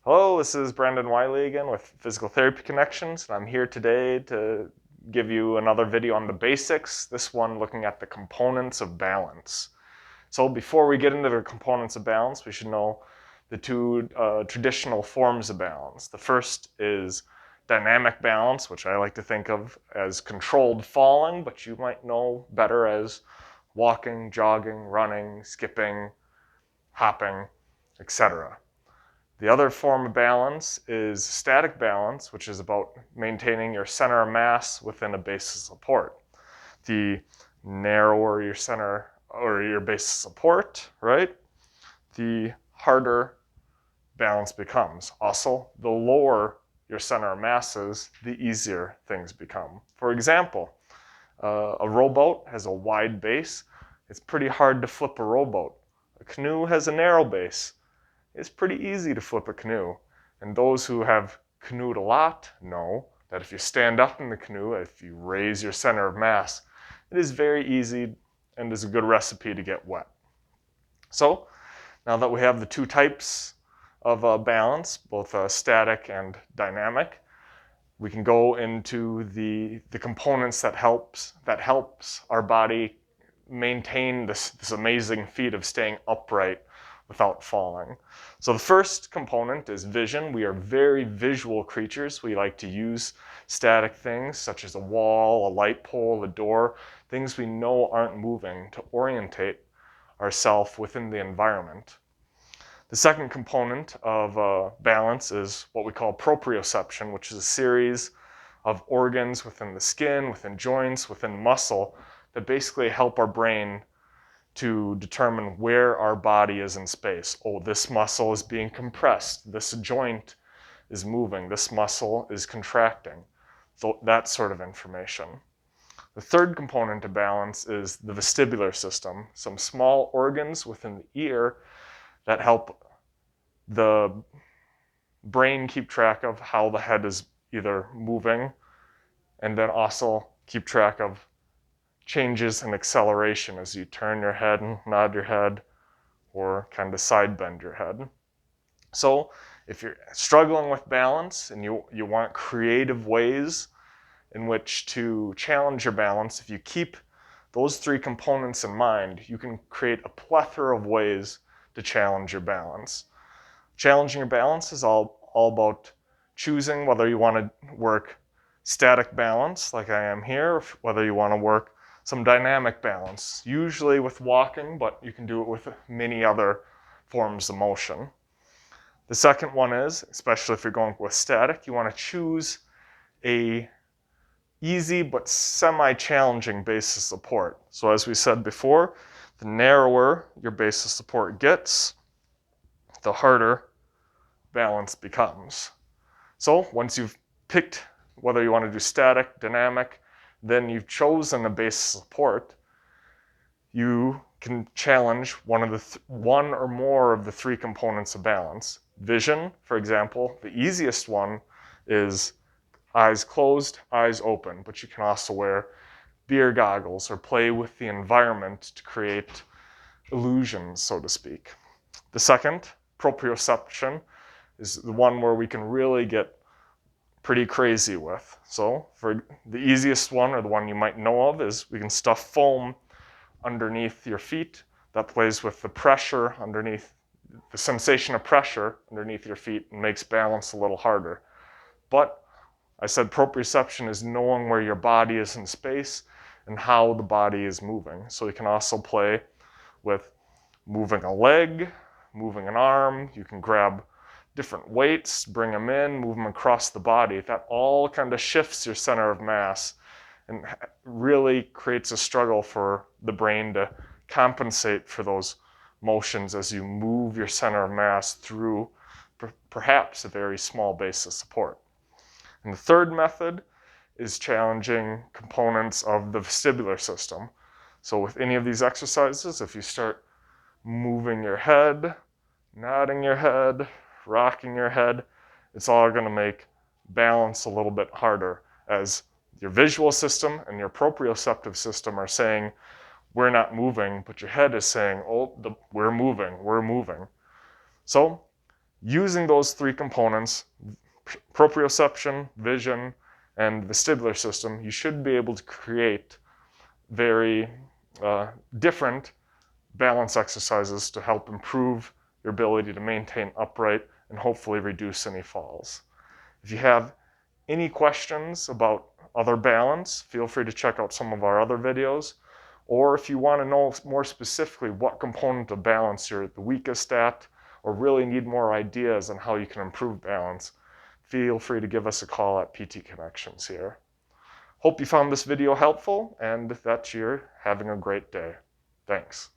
Hello, this is Brandon Wiley again with Physical Therapy Connections, and I'm here today to give you another video on the basics, this one looking at the components of balance. So before we get into the components of balance, we should know the two traditional forms of balance. The first is dynamic balance, which I like to think of as controlled falling, but you might know better as walking, jogging, running, skipping, hopping, etc. The other form of balance is static balance, which is about maintaining your center of mass within a base of support. The narrower your center or your base of support, right, the harder balance becomes. Also, the lower your center of mass is, the easier things become. For example, a rowboat has a wide base. It's pretty hard to flip a rowboat. A canoe has a narrow base. It's pretty easy to flip a canoe. And those who have canoed a lot know that if you stand up in the canoe, if you raise your center of mass, it is very easy and is a good recipe to get wet. So now that we have the two types of balance, both static and dynamic, we can go into the components that helps our body maintain this amazing feat of staying upright without falling. So the first component is vision. We are very visual creatures. We like to use static things such as a wall, a light pole, a door, things we know aren't moving to orientate ourselves within the environment. The second component of balance is what we call proprioception, which is a series of organs within the skin, within joints, within muscle that basically help our brain to determine where our body is in space. Oh, this muscle is being compressed. This joint is moving. This muscle is contracting. So that sort of information. The third component of balance is the vestibular system, some small organs within the ear that help the brain keep track of how the head is either moving and then also keep track of changes in acceleration as you turn your head and nod your head or kind of side bend your head. So if you're struggling with balance and you want creative ways in which to challenge your balance, if you keep those three components in mind, you can create a plethora of ways to challenge your balance. Challenging your balance is all about choosing whether you want to work static balance like I am here, or whether you want to work some dynamic balance, usually with walking, but you can do it with many other forms of motion. The second one is, especially if you're going with static, you want to choose a easy but semi-challenging base of support. So as we said before, the narrower your base of support gets, the harder balance becomes. So once you've picked whether you want to do static, dynamic, then you've chosen a base of support, you can challenge one or more of the three components of balance. Vision, for example, the easiest one is eyes closed, eyes open, but you can also wear beer goggles or play with the environment to create illusions, so to speak. The second, proprioception, is the one where we can really get pretty crazy with. So for the easiest one, or the one you might know of, is we can stuff foam underneath your feet that plays with the pressure underneath, the sensation of pressure underneath your feet, and makes balance a little harder. But I said proprioception is knowing where your body is in space and how the body is moving. So you can also play with moving a leg, moving an arm. You can grab different weights, bring them in, move them across the body. That all kind of shifts your center of mass and really creates a struggle for the brain to compensate for those motions as you move your center of mass through perhaps a very small base of support. And the third method is challenging components of the vestibular system. So with any of these exercises, if you start moving your head, nodding your head, rocking your head, it's all going to make balance a little bit harder as your visual system and your proprioceptive system are saying, we're not moving, but your head is saying, oh, we're moving. So Using those three components, proprioception, vision, and vestibular system, you should be able to create very different balance exercises to help improve your ability to maintain upright and hopefully reduce any falls. If you have any questions about other balance, feel free to check out some of our other videos. Or if you want to know more specifically what component of balance you're the weakest at, or really need more ideas on how you can improve balance, feel free to give us a call at PT Connections here. Hope you found this video helpful and that you're having a great day. Thanks.